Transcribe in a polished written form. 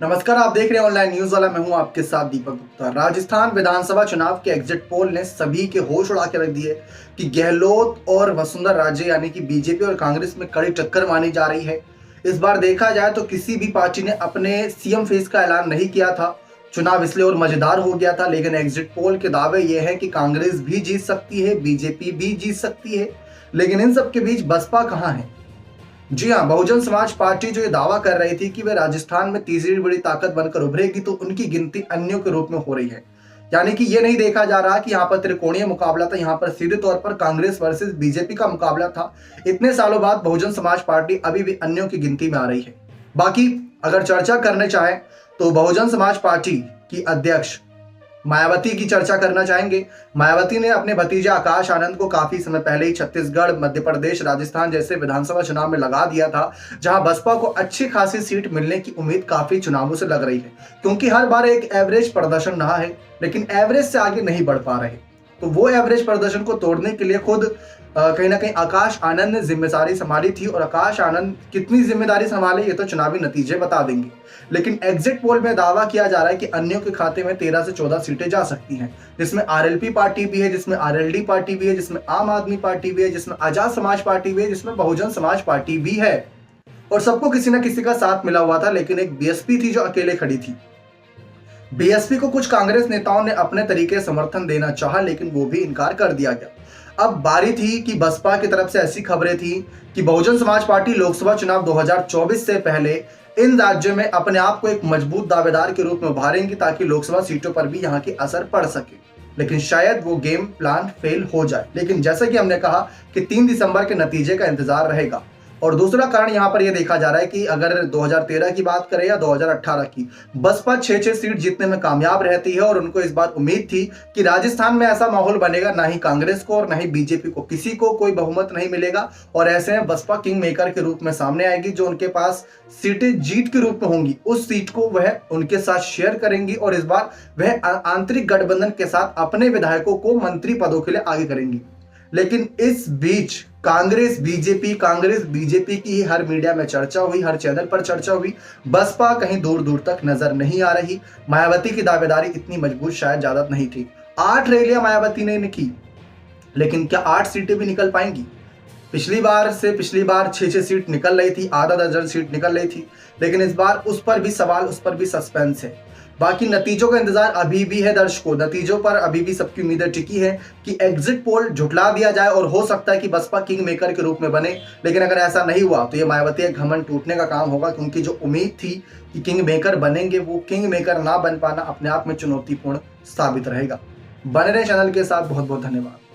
नमस्कार, आप देख रहे हैं ऑनलाइन न्यूज वाला। मैं हूं आपके साथ दीपक गुप्ता। राजस्थान विधानसभा चुनाव के एग्जिट पोल ने सभी के होश उड़ा के रख दिए कि गहलोत और वसुंधरा राजे यानी कि बीजेपी और कांग्रेस में कड़ी टक्कर मानी जा रही है। इस बार देखा जाए तो किसी भी पार्टी ने अपने सीएम फेस का ऐलान नहीं किया था। चुनाव इसलिए और मजेदार हो गया था, लेकिन एग्जिट पोल के दावे ये हैं कि कांग्रेस भी जीत सकती है, बीजेपी भी जीत सकती है, लेकिन इन सब के बीच बसपा कहां है? जी हाँ, बहुजन समाज पार्टी जो ये दावा कर रही थी कि वे राजस्थान में तीसरी बड़ी ताकत बनकर उभरेगी, तो उनकी गिनती अन्यों के रूप में हो रही है। यानी कि ये नहीं देखा जा रहा कि यहाँ पर त्रिकोणीय मुकाबला था, यहाँ पर सीधे तौर पर कांग्रेस वर्सेस बीजेपी का मुकाबला था। इतने सालों बाद बहुजन समाज पार्टी अभी भी अन्यों की गिनती में आ रही है। बाकी अगर चर्चा करने चाहे तो बहुजन समाज पार्टी की अध्यक्ष मायावती की चर्चा करना चाहेंगे। मायावती ने अपने भतीजे आकाश आनंद को काफी समय पहले ही छत्तीसगढ़, मध्य प्रदेश, राजस्थान जैसे विधानसभा चुनाव में लगा दिया था, जहां बसपा को अच्छी खासी सीट मिलने की उम्मीद काफी चुनावों से लग रही है, क्योंकि हर बार एक एवरेज प्रदर्शन रहा है, लेकिन एवरेज से आगे नहीं बढ़ पा रहे। तो वो एवरेज प्रदर्शन को तोड़ने के लिए खुद कहीं ना कहीं आकाश आनंद ने जिम्मेदारी संभाली थी, और आकाश आनंद कितनी जिम्मेदारी संभाले ये तो चुनावी नतीजे बता देंगे। लेकिन एग्जिट पोल में दावा किया जा रहा है कि अन्यों के खाते में 13 से 14 सीटें जा सकती हैं, जिसमें आरएलपी पार्टी भी है, जिसमें आरएलडी पार्टी भी है, जिसमें आम आदमी पार्टी भी है, जिसमें आजाद समाज पार्टी भी है, जिसमें बहुजन समाज पार्टी भी है। और सबको किसी ना किसी का साथ मिला हुआ था, लेकिन एक बीएसपी थी जो अकेले खड़ी थी। बीएसपी को कुछ कांग्रेस नेताओं ने अपने तरीके समर्थन देना चाहा, लेकिन वो भी इनकार कर दिया गया। अब बारी थी कि बसपा की तरफ से ऐसी खबरें थी कि बहुजन समाज पार्टी लोकसभा चुनाव 2024 से पहले इन राज्यों में अपने आप को एक मजबूत दावेदार के रूप में उभारेंगी, ताकि लोकसभा सीटों पर भी यहाँ की असर पड़ सके। लेकिन शायद वो गेम प्लान फेल हो जाए। लेकिन जैसा कि हमने कहा कि 3 दिसंबर के नतीजे का इंतजार रहेगा। और दूसरा कारण यहाँ पर यह देखा जा रहा है कि अगर 2013 की बात करें या 2018 की, बसपा 6-6 सीट जीतने में कामयाब रहती है, और उनको इस बार उम्मीद थी कि राजस्थान में ऐसा माहौल बनेगा, ना ही कांग्रेस को और ना ही बीजेपी को, किसी को कोई बहुमत नहीं मिलेगा, और ऐसे में बसपा किंग मेकर के रूप में सामने आएगी, जो उनके पास सीटें जीत के रूप में होंगी, उस सीट को वह उनके साथ शेयर करेंगी, और इस बार वह आंतरिक गठबंधन के साथ अपने विधायकों को मंत्री पदों के लिए आगे करेंगी। लेकिन इस बीच कांग्रेस बीजेपी की ही हर मीडिया में चर्चा हुई, हर चैनल पर चर्चा हुई। बसपा कहीं दूर दूर तक नजर नहीं आ रही। मायावती की दावेदारी इतनी मजबूत शायद ज्यादा नहीं थी। 8 रैलियां मायावती ने की, लेकिन क्या 8 सीटें भी निकल पाएंगी? पिछली बार 6-6 सीट निकल रही थी, आधा दर्जन सीट निकल रही थी, लेकिन इस बार उस पर भी सवाल, उस पर भी सस्पेंस है। बाकी नतीजों का इंतजार अभी भी है दर्शकों। नतीजों पर अभी भी सबकी उम्मीदें टिकी है कि एग्जिट पोल झुठला दिया जाए, और हो सकता है कि बसपा किंग मेकर के रूप में बने। लेकिन अगर ऐसा नहीं हुआ तो ये मायावती एक घमंड टूटने का काम होगा, क्योंकि जो उम्मीद थी कि किंग मेकर बनेंगे, वो किंग मेकर ना बन पाना अपने आप में चुनौतीपूर्ण साबित रहेगा। बने रहे चैनल के साथ। बहुत बहुत धन्यवाद।